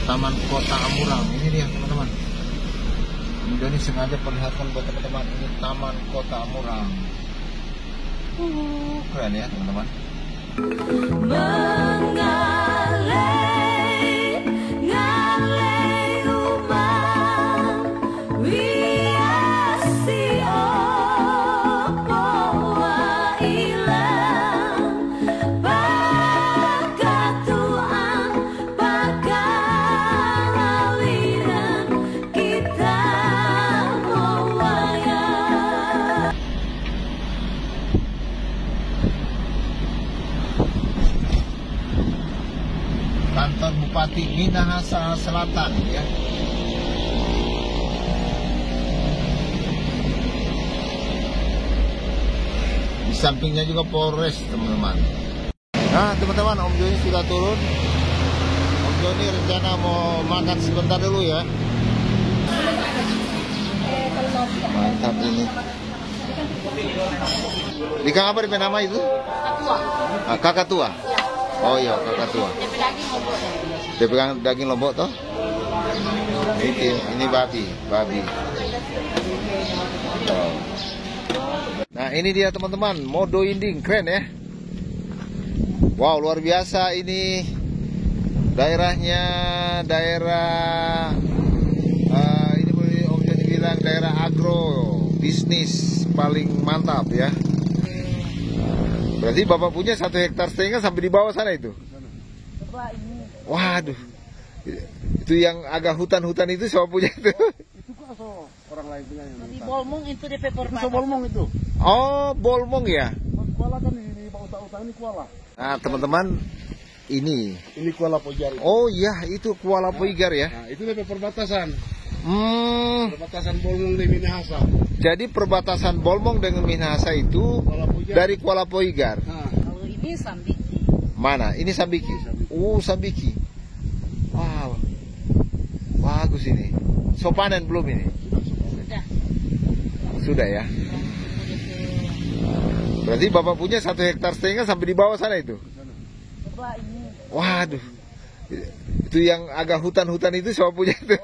Taman Kota Amurang. Ini dia teman-teman. Ini sengaja perlihatkan buat teman-teman, ini Taman Kota Amurang. Keren ya teman-teman. Kantor Bupati Minahasa Selatan ya. Di sampingnya juga Polres teman-teman. Nah teman-teman, Om Joni sudah turun. Om Joni rencana mau makan sebentar dulu ya. Mantap ini. Ikan apa di nama itu? Kakak tua. Oh iya, kakak tua. Dia pegang daging lombok toh? Ini babi. Oh. Nah ini dia teman-teman, Modo Inding, keren ya. Wow, luar biasa ini daerahnya, daerah ini boleh Om Joni bilang daerah agro bisnis paling mantap ya. Berarti Bapak punya 1,5 hektar sampai di bawah sana itu? Waduh. Itu yang agak hutan-hutan itu siapa punya itu? Itu kok orang lain punya. Di Bolmong itu DP perbatasan. Itu Bolmong itu. Oh, Bolmong ya? Kuala kan di bawah ini Kuala. Nah, teman-teman, ini Kuala Poigar. Oh iya, itu Kuala Poigar ya? Nah, itu DP perbatasan. Perbatasan Bolmong dengan Minahasa. Jadi perbatasan Bolmong dengan Minahasa itu dari Kuala Poigar. Nah, kalau ini Sambiki. Mana? Ini Sambiki. Oh, Sambiki. Wow. Bagus ini. So panen belum ini? Sudah ya. Berarti Bapak punya 1,5 hektar sampai di bawah sana itu? Waduh. Itu yang agak hutan-hutan itu siapa punya itu?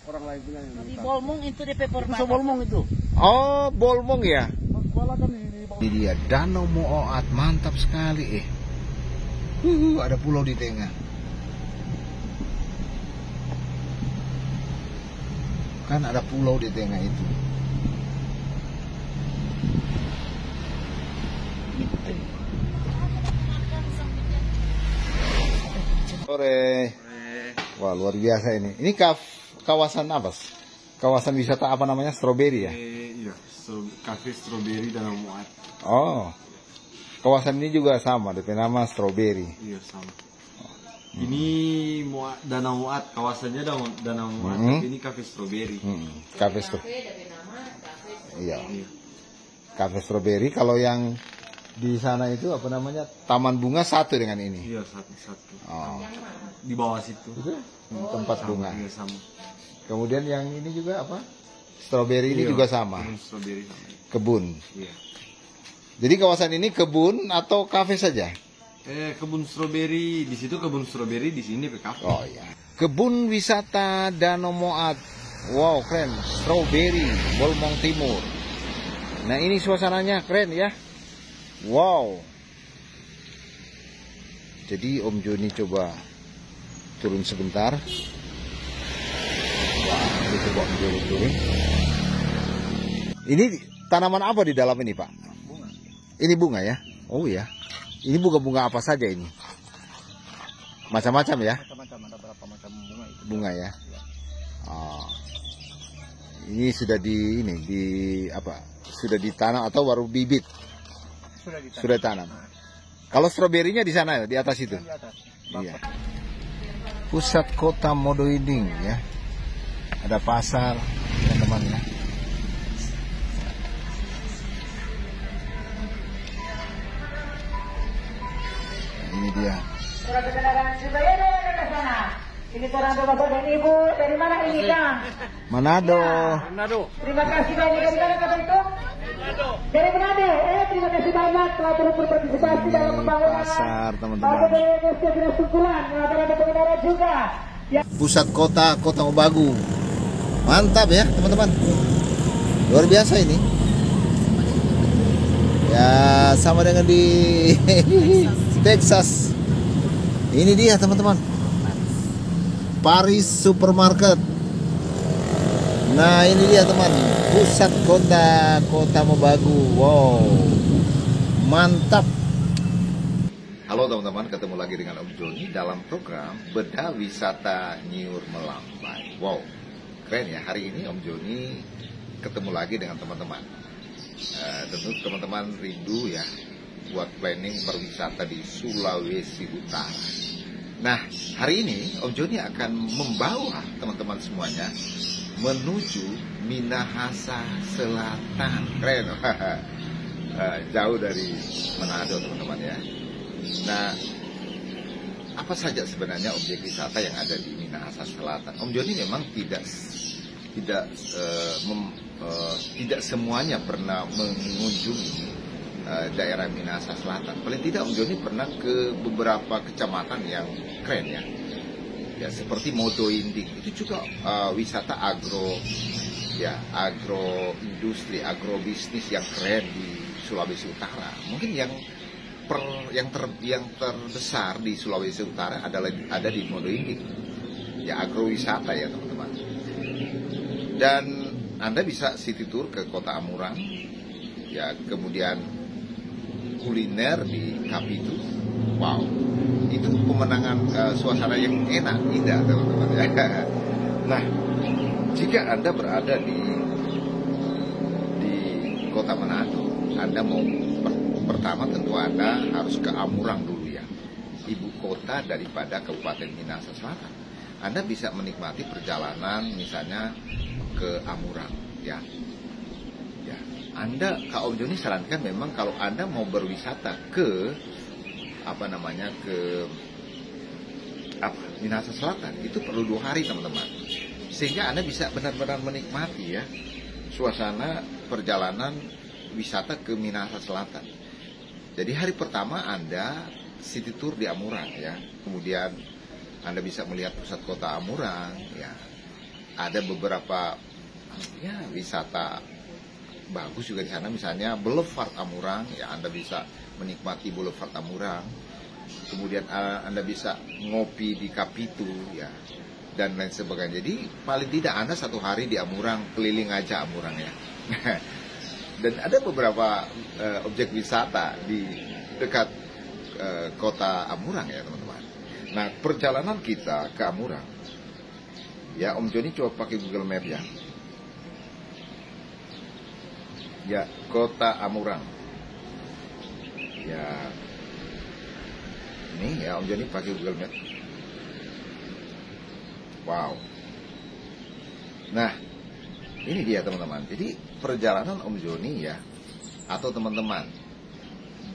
Orang lain punya. Di Bolmong itu DP perbatasan. Itu Bolmong itu. Oh, Bolmong ya? Kuala kan di bawah. Ini dia Danau Moat, mantap sekali ada pulau di tengah. Kan ada pulau di tengah itu. Sore. Wah, luar biasa ini. Ini kawasan apa? Kawasan wisata apa namanya? Strawberry ya? Iya, Cafe Strawberry Danau Moat. Oh. Kawasan ini juga sama, DP nama Strawberry. Iya, sama. Ini Danau Moat, kawasannya Danau Moat, tapi ini Cafe Strawberry. Cafe Strawberry. Iya. Cafe Strawberry. Kalau yang di sana itu apa namanya? Taman bunga satu dengan ini. Iya, satu. Oh. Di bawah situ. Itu tempat bunga. Iya, sama. Kemudian yang ini juga apa? Strawberry ini juga sama. Strawberry sama. Kebun. Iya. Jadi kawasan ini kebun atau kafe saja? Kebun stroberi, di situ kebun stroberi, di sini kafe. Oh iya. Kebun wisata Danau Moat. Wow, keren. Strawberry, Bolmong Timur. Nah, ini suasananya keren ya. Wow. Jadi Om Joni coba turun sebentar. Wah, ini coba Om Joni turun. Ini tanaman apa di dalam ini, Pak? Bunga. Ini bunga ya? Oh ya. Ini bunga-bunga apa saja ini? Macam-macam ya? Macam-macam, ada berapa macam bunga itu. Bunga ya? Oh. Ini sudah sudah ditanam atau baru bibit? Sudah ditanam. Kalau stroberinya di sana ya, di atas itu? Di atas. Iya. Pusat kota Modo Inding ya. Ada pasar, teman-teman ya. Ini dia. Surat kendaraan Surabaya dari ke sana. Ini orang bapak dan ibu dari mana ini Kang? Manado. Manado. Terima kasih banyak dari mana kata itu? Manado. Dari Manado. Terima kasih banyak telah turut berpartisipasi dalam pembangunan. Pasar teman-teman. Ada dari Indonesia Dinas Tungkulan, ada pengendara juga. Pusat kota Mobagu. Mantap ya teman-teman. Luar biasa ini. Ya sama dengan di Texas. Ini dia teman-teman. Paris Supermarket. Nah ini dia teman. Pusat kota Mobagu. Wow. Mantap. Halo teman-teman, ketemu lagi dengan Om Joni dalam program Bedah Wisata Nyiur Melambai. Wow, keren ya, hari ini Om Joni ketemu lagi dengan teman-teman. Tentu teman-teman rindu ya buat planning berwisata di Sulawesi Utara. Nah, hari ini Om Joni akan membawa teman-teman semuanya menuju Minahasa Selatan. Keren, jauh dari Manado teman-teman ya. Nah, apa saja sebenarnya objek wisata yang ada di Minahasa Selatan? Om Joni memang tidak semuanya pernah mengunjungi daerah Minahasa Selatan. Paling tidak Om Joni pernah ke beberapa kecamatan yang keren ya. Ya seperti Modo Inding, itu juga wisata agroindustri, agrobisnis yang keren di Sulawesi Utara. Mungkin yang terbesar di Sulawesi Utara ada di Modo Inding, ya agrowisata ya teman-teman. Dan Anda bisa city tour ke Kota Amurang, ya kemudian kuliner di Kapitu. Wow, itu pemandangan suasana yang enak, indah teman-teman ya. Nah, jika Anda berada di Kota Manado, Anda mau pertama tentu Anda harus ke Amurang dulu ya, ibu kota daripada Kabupaten Minahasa Selatan. Anda bisa menikmati perjalanan misalnya ke Amurang ya. Ya, Anda Kak Om Joni sarankan memang kalau Anda mau berwisata ke Minahasa Selatan itu perlu 2 hari teman-teman, sehingga Anda bisa benar-benar menikmati ya suasana perjalanan wisata ke Minahasa Selatan. Jadi hari pertama Anda city tour di Amurang ya, kemudian Anda bisa melihat pusat kota Amurang ya. Ada beberapa ya wisata bagus juga di sana, misalnya Boulevard Amurang ya, Anda bisa menikmati Boulevard Amurang. Kemudian Anda bisa ngopi di Kapitu ya, dan lain sebagainya. Jadi paling tidak Anda 1 hari di Amurang, keliling aja Amurang ya. Dan ada beberapa objek wisata di dekat kota Amurang ya teman-teman. Nah, perjalanan kita ke Amurang ya, Om Joni coba pakai Google Map ya. Ya, kota Amurang. Ya, ini ya Om Joni pakai Google Map. Wow. Nah, ini dia teman-teman. Jadi perjalanan Om Joni ya, atau teman-teman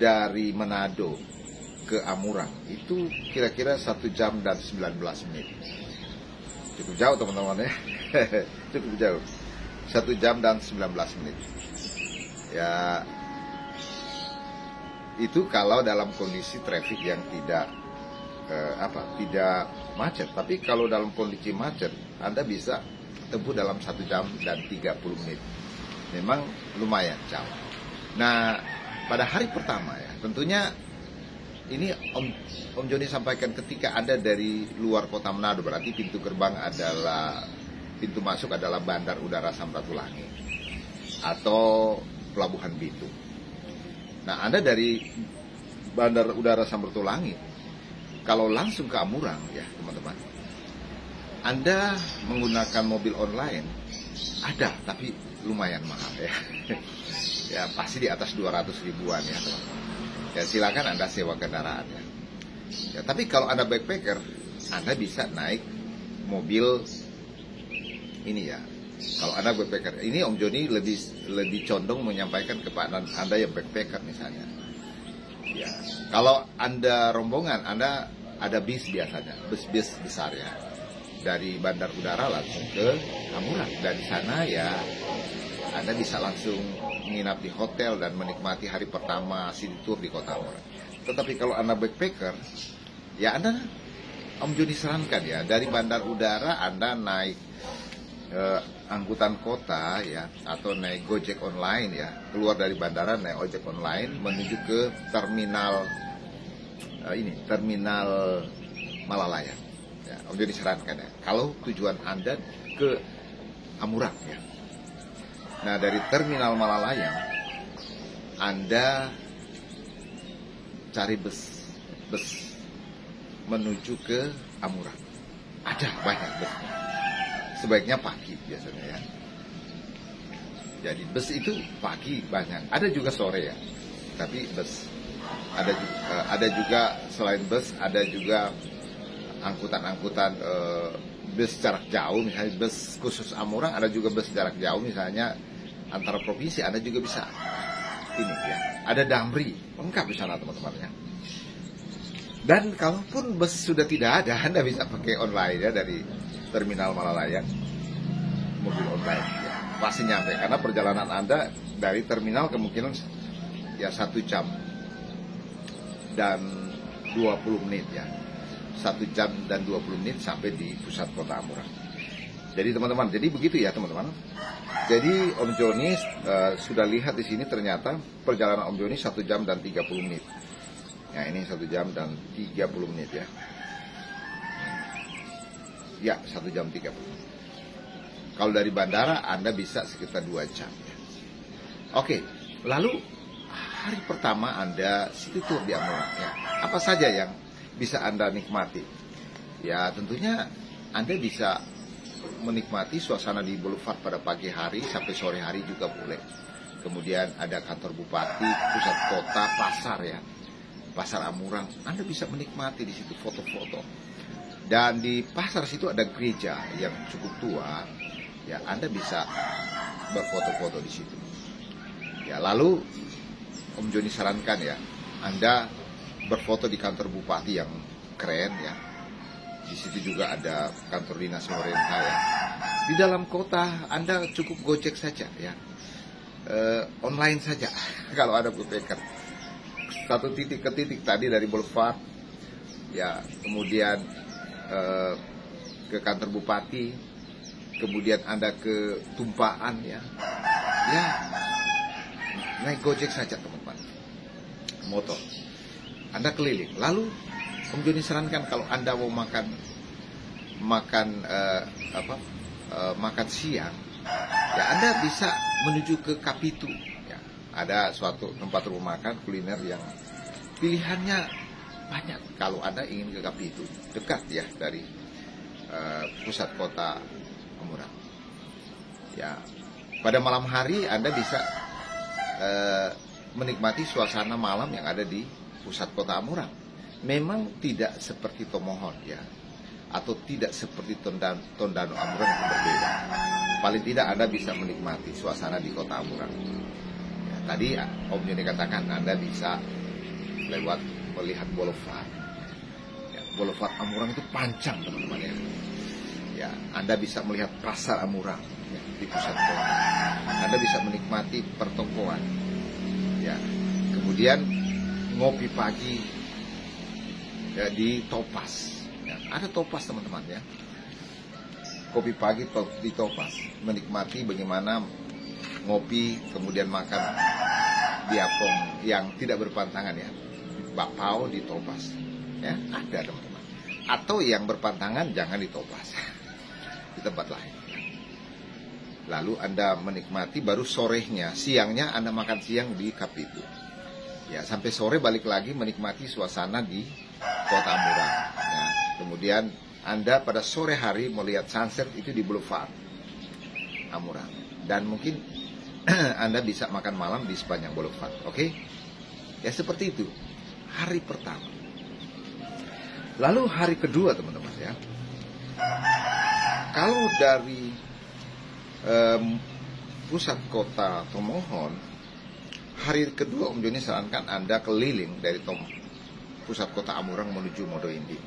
dari Manado ke Amurang itu kira-kira 1 jam dan 19 menit. Cukup jauh teman-teman ya. Cukup jauh. 1 jam dan 19 menit. Ya, itu kalau dalam kondisi traffic yang tidak macet. Tapi kalau dalam kondisi macet, Anda bisa tempuh dalam 1 jam dan 30 menit. Memang lumayan jauh. Nah, pada hari pertama ya, tentunya ini Om Joni sampaikan ketika Anda dari luar kota Manado, berarti pintu masuk adalah Bandar Udara Samratulangi atau Pelabuhan Bitu. Nah, Anda dari Bandar Udara Samratulangi, kalau langsung ke Amurang ya teman-teman, Anda menggunakan mobil online ada, tapi lumayan mahal ya. Ya pasti di atas 200 ribuan ya teman-teman. Ya silakan Anda sewa kendaraan ya. Ya tapi kalau Anda backpacker, Anda bisa naik mobil ini ya. Kalau Anda backpacker, ini Om Joni lebih condong menyampaikan kepada Anda yang backpacker misalnya. Ya, kalau Anda rombongan, Anda ada bis biasanya, bis besar ya. Dari bandar udara langsung ke Amurang, dan di sana ya Anda bisa langsung menginap di hotel dan menikmati hari pertama city tour di kota Amurang. Tetapi kalau Anda backpacker, ya Anda Om Joni sarankan ya, dari bandar udara Anda naik angkutan kota ya, atau naik Gojek online ya, keluar dari bandara naik ojek online menuju ke terminal terminal Malalaya. Ya, Om Joni sarankan ya, kalau tujuan Anda ke Amurang ya. Nah, dari terminal Malalaya Anda cari bus menuju ke Amurang. Ada banyak busnya. Sebaiknya pagi biasanya ya. Jadi bus itu pagi banyak. Ada juga sore ya. Tapi bus ada juga selain bus ada juga angkutan-angkutan bus jarak jauh, misalnya bus khusus Amurang, ada juga bus jarak jauh misalnya antara provinsi, Anda juga bisa ini ya. Ada Damri, lengkap di sana teman-teman ya. Dan kalaupun bus sudah tidak ada, Anda bisa pakai online ya, dari terminal Malalaya, mobil online ya. Pasti nyampe, karena perjalanan Anda dari terminal kemungkinan ya 1 jam dan 20 menit ya. 1 jam dan 20 menit sampai di pusat kota Amurang. Jadi teman-teman, jadi begitu ya teman-teman. Jadi Om Joni sudah lihat di sini ternyata perjalanan Om Joni 1 jam dan 30 menit. Ya, ini 1 jam dan 30 menit ya. Ya, 1 jam 30. Kalau dari bandara Anda bisa sekitar 2 jam ya. Oke, lalu hari pertama Anda city tour di Amurang ya. Apa saja yang bisa Anda nikmati? Ya, tentunya Anda bisa menikmati suasana di Boulevard pada pagi hari sampai sore hari juga boleh. Kemudian ada kantor bupati, pusat kota, pasar ya. Pasar Amurang, Anda bisa menikmati di situ foto-foto. Dan di pasar situ ada gereja yang cukup tua, ya Anda bisa berfoto-foto di situ. Ya, lalu Om Joni sarankan ya, Anda berfoto di kantor bupati yang keren ya. Di situ juga ada kantor dinas pemerintah ya. Di dalam kota Anda cukup Gojek saja ya, online saja kalau ada backpacker. Satu titik ke titik tadi dari Boulevard ya, kemudian ke kantor bupati, kemudian Anda ke Tumpaan ya, naik Gojek saja teman-teman, motor Anda keliling. Lalu Om Joni sarankan kalau Anda mau makan siang ya, Anda bisa menuju ke Kapitu. Ada suatu tempat rumah makan kuliner yang pilihannya banyak kalau Anda ingin ke Kapitu, dekat ya dari pusat kota Amurang. Ya, pada malam hari Anda bisa menikmati suasana malam yang ada di pusat kota Amurang. Memang tidak seperti Tomohon ya, atau tidak seperti Tondano Amurang, yang berbeda. Paling tidak Anda bisa menikmati suasana di kota Amurang. Tadi Om Joni katakan Anda bisa melihat Boulevard ya, Boulevard Amurang itu panjang teman-teman ya. Ya, Anda bisa melihat pasar Amurang ya, di pusat kota. Anda bisa menikmati pertokoan ya. Kemudian ngopi pagi ya, di Topas ya. Ada Topas teman-teman ya. Kopi pagi di Topas, menikmati bagaimana ngopi, kemudian makan biapong yang tidak berpantangan ya, bakpao di Topas ya, ada teman-teman. Atau yang berpantangan jangan di Topas, di tempat lain. Lalu Anda menikmati, baru sorenya, siangnya Anda makan siang di Kapitu ya, sampai sore balik lagi menikmati suasana di kota Amurang ya. Kemudian Anda pada sore hari melihat sunset itu di Boulevard Amurang, dan mungkin Anda bisa makan malam di sepanjang Boulevard. Oke? Ya, seperti itu hari pertama. Lalu hari kedua teman-teman ya, kalau dari pusat kota Tomohon, hari kedua Om Joni sarankan Anda keliling dari pusat kota Amurang menuju Modo Inding.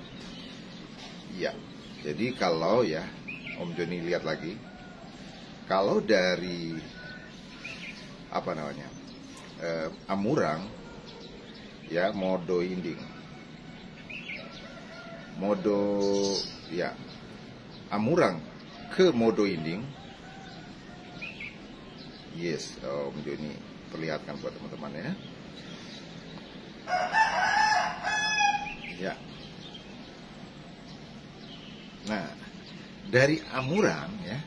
Ya, jadi kalau ya Om Joni lihat lagi, kalau dari Amurang ya, Modo Inding Modo ya Amurang ke Modo Inding. Yes, Om Joni perlihatkan buat teman-teman ya. Ya. Nah, dari Amurang ya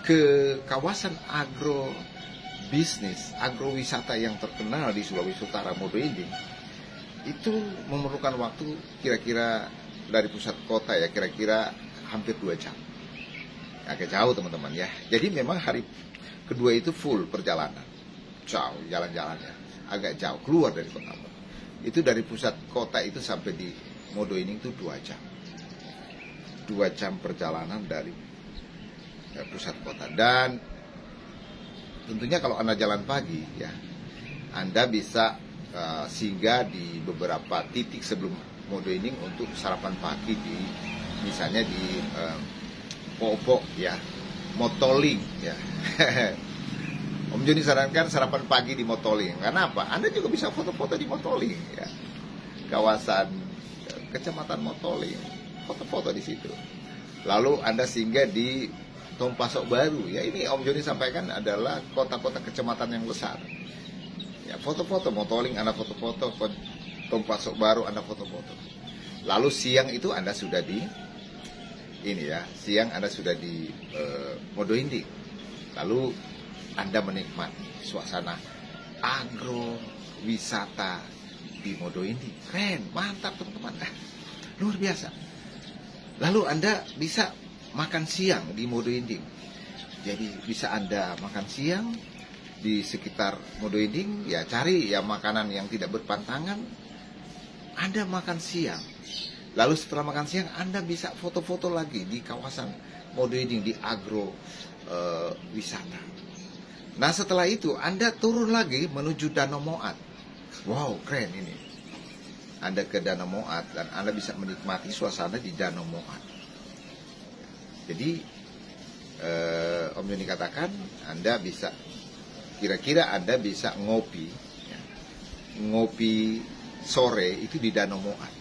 ke kawasan agrobisnis, agrowisata yang terkenal di Sulawesi Utara, Modo Inding, itu memerlukan waktu kira-kira dari pusat kota ya, kira-kira hampir 2 jam. Agak jauh teman-teman ya. Jadi memang hari kedua itu full perjalanan. Jauh jalan-jalannya, agak jauh keluar dari kota. Itu dari pusat kota itu sampai di Modo Inding itu 2 jam. 2 jam perjalanan dari pusat kota. Dan tentunya kalau Anda jalan pagi ya, Anda bisa singgah di beberapa titik sebelum Modo Inding untuk sarapan pagi di misalnya di Popok ya, Motoling ya. Om Joni sarankan sarapan pagi di Motoling. Karena apa? Anda juga bisa foto-foto di Motoling ya. Kawasan Kecamatan Motoling, foto-foto di situ. Lalu Anda singgah di Tompasok Baru ya. Ini Om Joni sampaikan adalah kota-kota kecamatan yang besar. Ya, foto-foto Motoling Anda foto-foto, Tompasok Baru Anda foto-foto. Lalu siang itu Anda sudah di ini ya, siang Anda sudah di Modo Inding. Lalu Anda menikmati suasana agrowisata di Modo Inding. Keren, mantap teman-teman. Luar biasa. Lalu Anda bisa makan siang di Modo Inding. Jadi bisa Anda makan siang di sekitar Modo Inding, ya cari ya makanan yang tidak berpantangan. Anda makan siang. Lalu setelah makan siang Anda bisa foto-foto lagi di kawasan Modo Inding di agro wisata. Nah setelah itu Anda turun lagi menuju Danau Moat. Wow, keren ini. Anda ke Danau Moat dan Anda bisa menikmati suasana di Danau Moat. Jadi Om Joni katakan Anda bisa, kira-kira Anda bisa ngopi ya, ngopi sore itu di Danau Moat.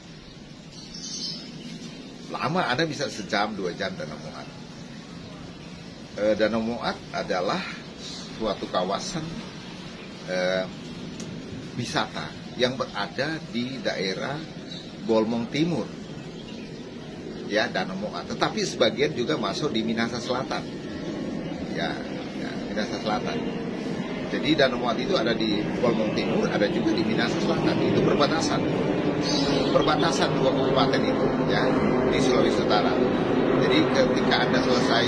Lama, Anda bisa sejam 2 jam Danau Moat. Danau Moat adalah suatu kawasan wisata yang berada di daerah Bolmong Timur ya, Danau Moat. Tetapi sebagian juga masuk di Minahasa Selatan ya, Minahasa Selatan. Jadi Danau Moat itu ada di Bolmong Timur, ada juga di Minahasa Selatan. Itu perbatasan dua kabupaten itu ya, di Sulawesi Utara. Jadi ketika Anda selesai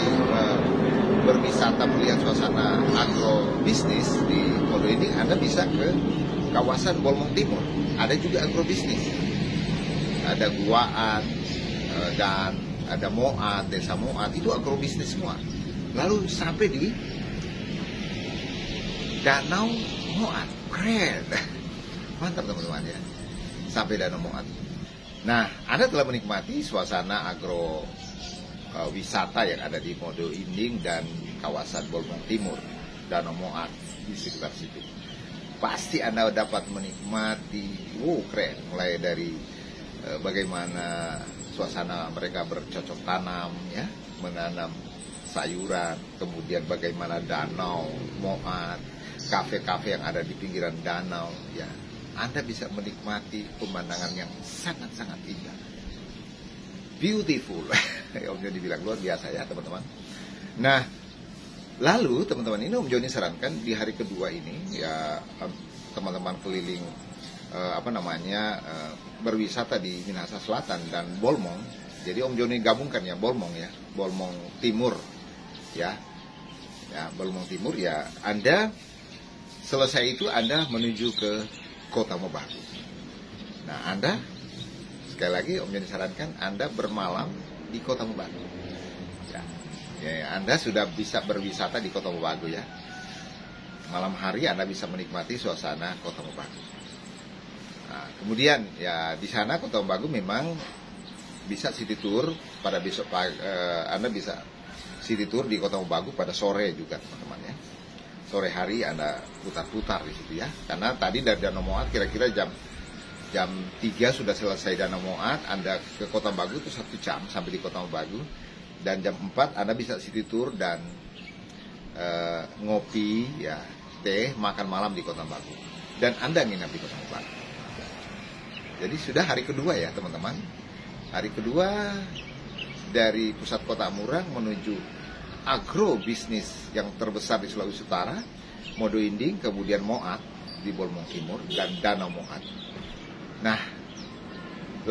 berwisata melihat suasana agrobisnis di Modo Inding, Anda bisa ke kawasan Bolmong Timur. Ada juga agrobisnis. Ada Guaan dan ada Moat, Desa Moat, itu agrobisnis semua. Lalu sampai di Danau Moat. Keren. Mantap teman-teman ya. Sampai Danau Moat. Nah, Anda telah menikmati suasana agro wisata yang ada di Modo Inding dan kawasan Bolmong Timur, Danau Moat di sekitar situ. Pasti Anda dapat menikmati, keren, mulai dari bagaimana suasana mereka bercocok tanam ya, menanam sayuran, kemudian bagaimana Danau Moat, kafe-kafe yang ada di pinggiran danau ya. Anda bisa menikmati pemandangan yang sangat-sangat indah. Beautiful. Om Joni bilang luar biasa ya teman-teman. Nah, lalu teman-teman, ini Om Joni sarankan di hari kedua ini ya, teman-teman keliling berwisata di Minahasa Selatan dan Bolmong. Jadi Om Joni gabungkan ya, Bolmong ya, Bolmong Timur ya. Ya, Bolmong Timur ya. Anda selesai itu Anda menuju ke Kota Mobagu. Nah, Anda sekali lagi Om Joni sarankan Anda bermalam di Kota Mobagu. Ya, Anda sudah bisa berwisata di Kota Mobagu ya. Malam hari Anda bisa menikmati suasana Kota Mobagu. Nah, kemudian ya di sana Kota Mobagu memang bisa city tour pada besok pagi. Anda bisa city tour di Kota Mobagu pada sore juga teman-teman ya. Sore hari Anda putar-putar di situ ya. Karena tadi dari Danau Moat kira-kira jam jam 3 sudah selesai Danau Moat, Anda ke Kota Bagu itu 1 jam sampai di Kota Bagu, dan jam 4 Anda bisa city tour dan ngopi, ya, teh, makan malam di Kota Bagu, dan Anda nginap di Kota Bagu. Jadi sudah hari kedua ya teman-teman, hari kedua dari pusat kota Murang menuju agrobisnis yang terbesar di Sulawesi Utara, Modo Inding, kemudian Moat di Bolmong Timur, dan Danau Moat. Nah,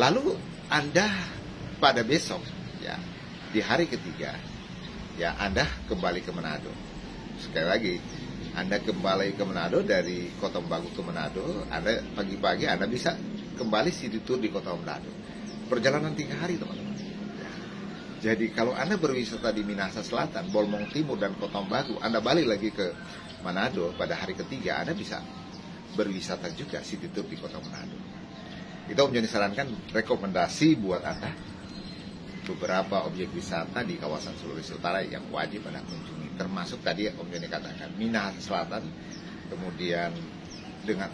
lalu Anda pada besok, ya, di hari ketiga, ya, Anda kembali ke Manado. Sekali lagi, Anda kembali ke Manado dari Kota Bagu ke Manado, Anda pagi-pagi Anda bisa kembali city tour di Kota Manado. Perjalanan 3 hari teman-teman. Ya. Jadi kalau Anda berwisata di Minahasa Selatan, Bolmong Timur, dan Kota Bagu, Anda balik lagi ke Manado pada hari ketiga, Anda bisa berwisata juga city tour di Kota Manado. Itu Om Joni sarankan, rekomendasi buat Anda beberapa objek wisata di kawasan Sulawesi Utara yang wajib Anda kunjungi. Termasuk tadi Om Joni katakan Minahasa Selatan, kemudian dengan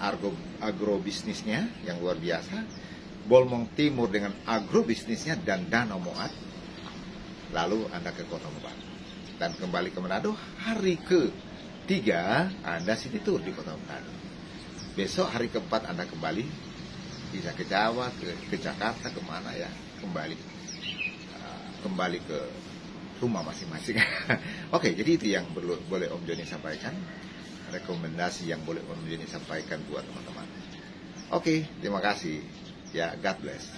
agrobisnisnya yang luar biasa, Bolmong Timur dengan agrobisnisnya, dan Danau Moat. Lalu Anda ke Kota Bagu dan kembali ke Manado hari ketiga, Anda city tour di Kota Manado. Besok hari keempat Anda kembali, bisa ke Jawa, ke Jakarta, kemana ya, kembali ke rumah masing-masing. Oke, jadi itu yang boleh Om Joni sampaikan, rekomendasi yang boleh Om Joni sampaikan buat teman-teman. Oke, terima kasih. Ya, God bless.